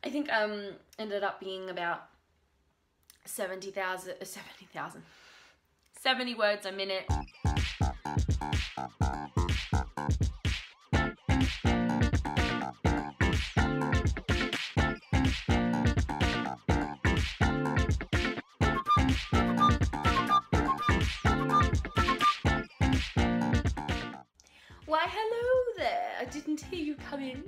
I think ended up being about 70 words a minute. Why hello there, I didn't hear you come in.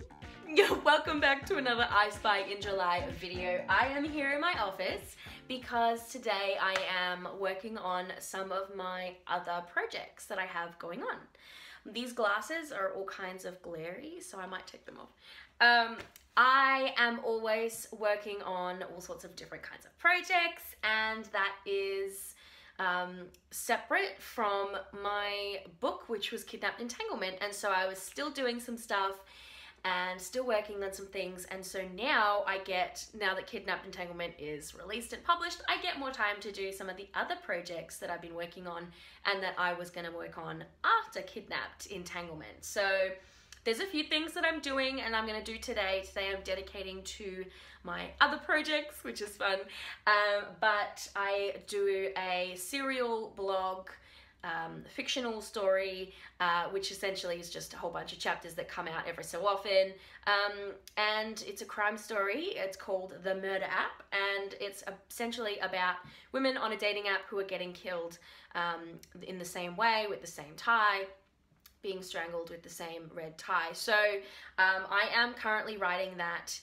Welcome back to another I Spy in July video. I am here in my office because today I am working on some of my other projects that I have going on. These glasses are all kinds of glary, so I might take them off. I am always working on all sorts of different kinds of projects, and that is separate from my book, which was Kidnapped Entanglement, and so I was still doing some stuff and still working on some things, and so now that Kidnapped Entanglement is released and published, I get more time to do some of the other projects that I've been working on and that I was going to work on after Kidnapped Entanglement. So there's a few things that I'm doing and I'm going to do today. Today I'm dedicating to my other projects, which is fun, but I do a serial blog, fictional story, which essentially is just a whole bunch of chapters that come out every so often, and it's a crime story. It's called The Murder App, and it's essentially about women on a dating app who are getting killed in the same way, with the same tie, being strangled with the same red tie. So I am currently writing that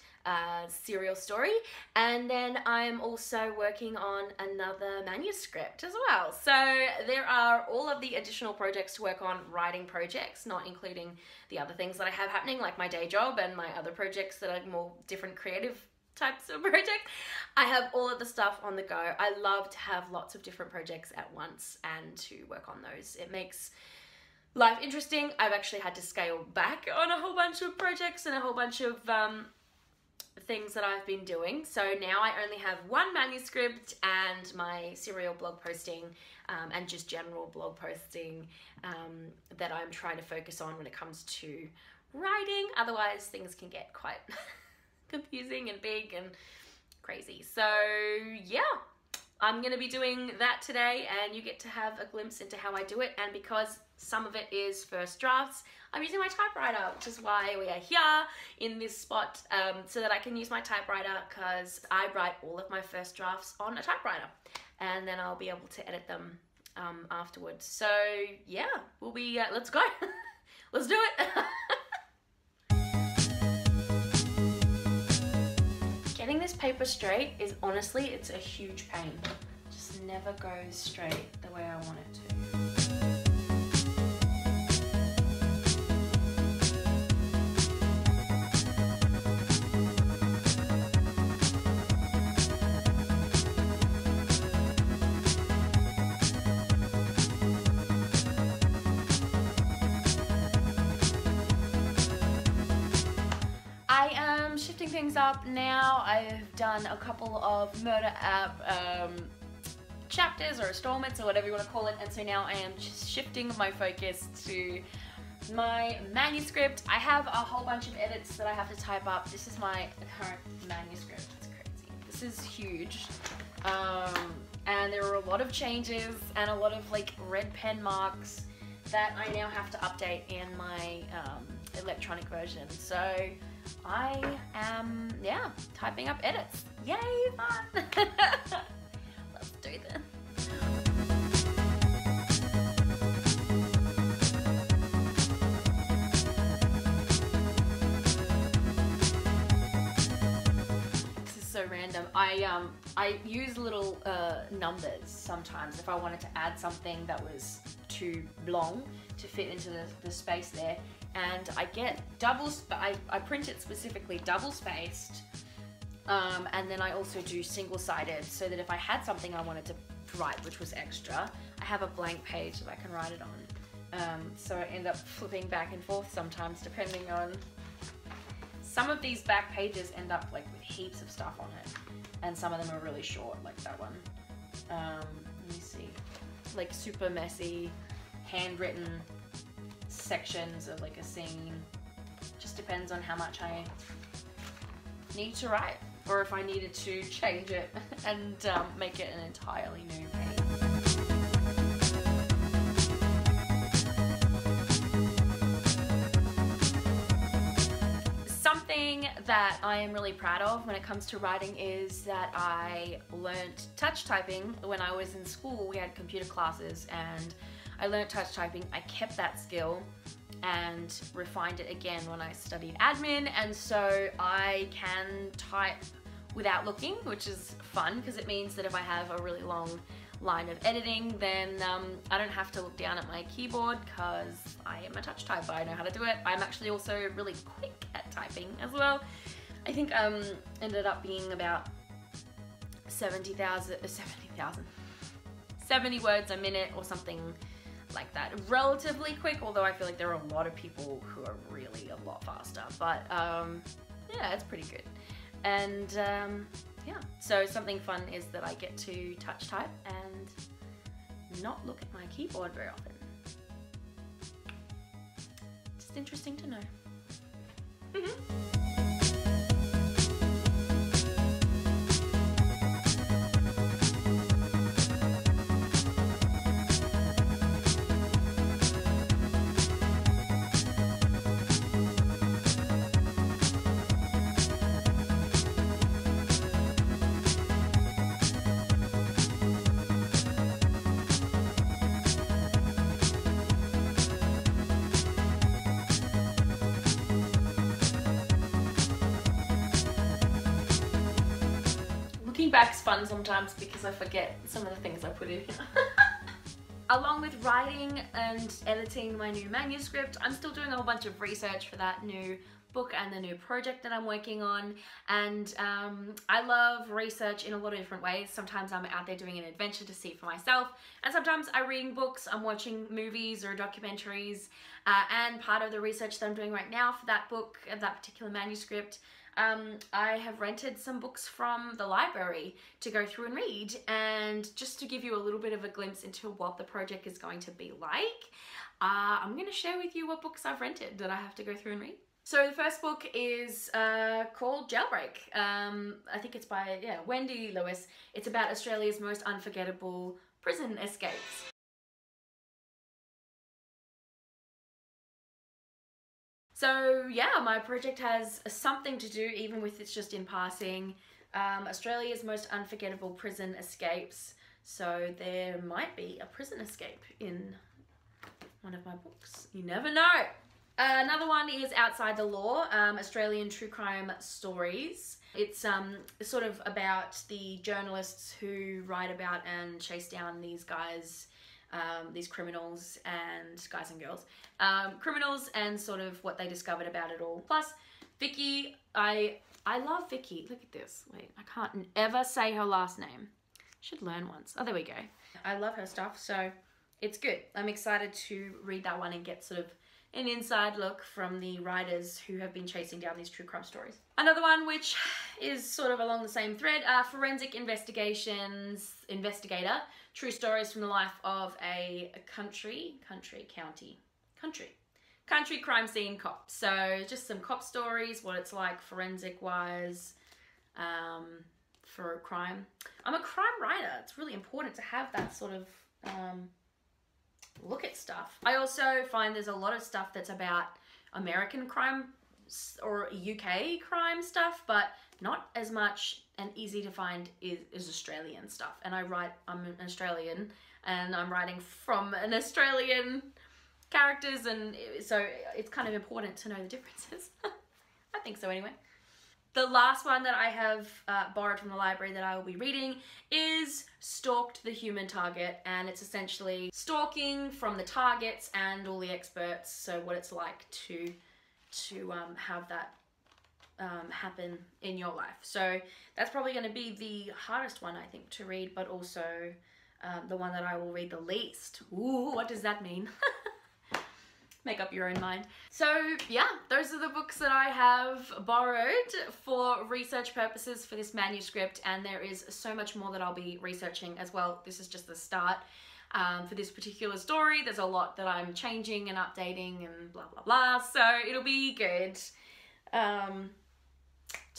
serial story, and then I'm also working on another manuscript as well. So there are all of the additional projects to work on, writing projects, not including the other things that I have happening, like my day job and my other projects that are more different creative types of projects. I have all of the stuff on the go. I love to have lots of different projects at once and to work on those. It makes life interesting. I've actually had to scale back on a whole bunch of projects and a whole bunch of things that I've been doing. So now I only have one manuscript and my serial blog posting and just general blog posting that I'm trying to focus on when it comes to writing. Otherwise things can get quite confusing and big and crazy. So yeah, I'm going to be doing that today, and you get to have a glimpse into how I do it. And because some of it is first drafts, I'm using my typewriter, which is why we are here in this spot, so that I can use my typewriter, because I write all of my first drafts on a typewriter, and then I'll be able to edit them afterwards. So yeah, we'll be, let's go. Let's do it. Getting this paper straight is honestly, it's a huge pain. It just never goes straight the way I want it to. I am shifting things up now. I've done a couple of Murder App chapters or installments or whatever you want to call it, and so now I am just shifting my focus to my manuscript. I have a whole bunch of edits that I have to type up. This is my current manuscript. It's crazy. This is huge. And there are a lot of changes and a lot of like red pen marks that I now have to update in my electronic version. So I am, yeah, typing up edits. Yay, fun! Let's do this. This is so random. I use little numbers sometimes if I wanted to add something that was too long to fit into the space there, and I get I print it specifically double spaced, and then I also do single-sided, so that if I had something I wanted to write which was extra, I have a blank page that I can write it on. So I end up flipping back and forth sometimes depending on, some of these back pages end up like with heaps of stuff on it, and some of them are really short, like that one. Let me see, like super messy handwritten sections of like a scene. Just depends on how much I need to write, or if I needed to change it and make it an entirely new page. Something that I am really proud of when it comes to writing is that I learnt touch typing when I was in school. We had computer classes and I learnt touch typing. I kept that skill and refined it again when I studied admin, and so I can type without looking, which is fun because it means that if I have a really long line of editing, then I don't have to look down at my keyboard because I am a touch typer. I know how to do it. I'm actually also really quick at typing as well. I think ended up being about 70 words a minute or something like that. Relatively quick, although I feel like there are a lot of people who are really a lot faster, but yeah, it's pretty good. And yeah, so something fun is that I get to touch type and not look at my keyboard very often. Just interesting to know. Looking back's fun sometimes because I forget some of the things I put in here. Along with writing and editing my new manuscript, I'm still doing a whole bunch of research for that new book and the new project that I'm working on. And I love research in a lot of different ways. Sometimes I'm out there doing an adventure to see for myself, and sometimes I'm reading books, I'm watching movies or documentaries, and part of the research that I'm doing right now for that book, that particular manuscript, I have rented some books from the library to go through and read, and just to give you a little bit of a glimpse into what the project is going to be like, I'm going to share with you what books I've rented that I have to go through and read. So the first book is called Jailbreak. I think it's by Wendy Lewis. It's about Australia's most unforgettable prison escapes. So yeah, my project has something to do, even with it's just in passing, Australia's most unforgettable prison escapes. So there might be a prison escape in one of my books. You never know. Another one is Outside the Law, Australian true crime stories. It's sort of about the journalists who write about and chase down these guys, these criminals and guys and girls, criminals, and sort of what they discovered about it all. Plus, Vicky, I love Vicky. Look at this. Wait, I can't ever say her last name. Should learn once. Oh, there we go. I love her stuff, so it's good. I'm excited to read that one and get sort of an inside look from the writers who have been chasing down these true crime stories. Another one which is sort of along the same thread, Forensic Investigations Investigator, true stories from the life of a country crime scene cop. So just some cop stories, what it's like forensic wise for crime. I'm a crime writer. It's really important to have that sort of look at stuff. I also find there's a lot of stuff that's about American crime or UK crime stuff, but not as much and easy to find is Australian stuff. And I'm an Australian and I'm writing from an Australian characters, and so it's kind of important to know the differences. I think so anyway. The last one that I have borrowed from the library that I will be reading is Stalked the Human Target, and it's essentially stalking from the targets and all the experts, so what it's like to have that happen in your life. So that's probably going to be the hardest one, I think, to read, but also the one that I will read the least. Ooh, what does that mean? Make up your own mind. So yeah, those are the books that I have borrowed for research purposes for this manuscript, and there is so much more that I'll be researching as well. This is just the start. For this particular story, there's a lot that I'm changing and updating and blah blah blah, so it'll be good.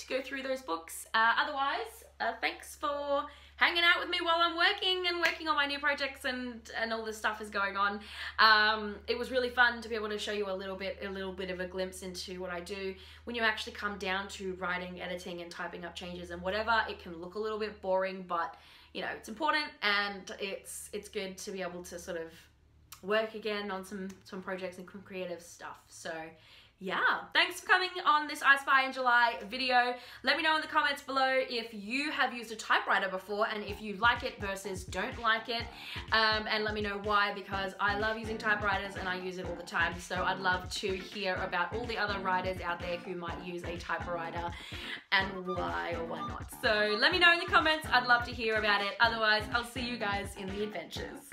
go through those books. Otherwise, thanks for hanging out with me while I'm working on my new projects and all this stuff is going on. It was really fun to be able to show you a little bit of a glimpse into what I do. When you actually come down to writing, editing, and typing up changes and whatever, it can look a little bit boring, but you know, it's important, and it's good to be able to sort of work again on some projects and creative stuff. So yeah, thanks for coming on this I Spy in July video. Let me know in the comments below if you have used a typewriter before and if you like it versus don't like it, and let me know why, because I love using typewriters and I use it all the time. So I'd love to hear about all the other writers out there who might use a typewriter and why or why not. So let me know in the comments. I'd love to hear about it. Otherwise, I'll see you guys in the adventures.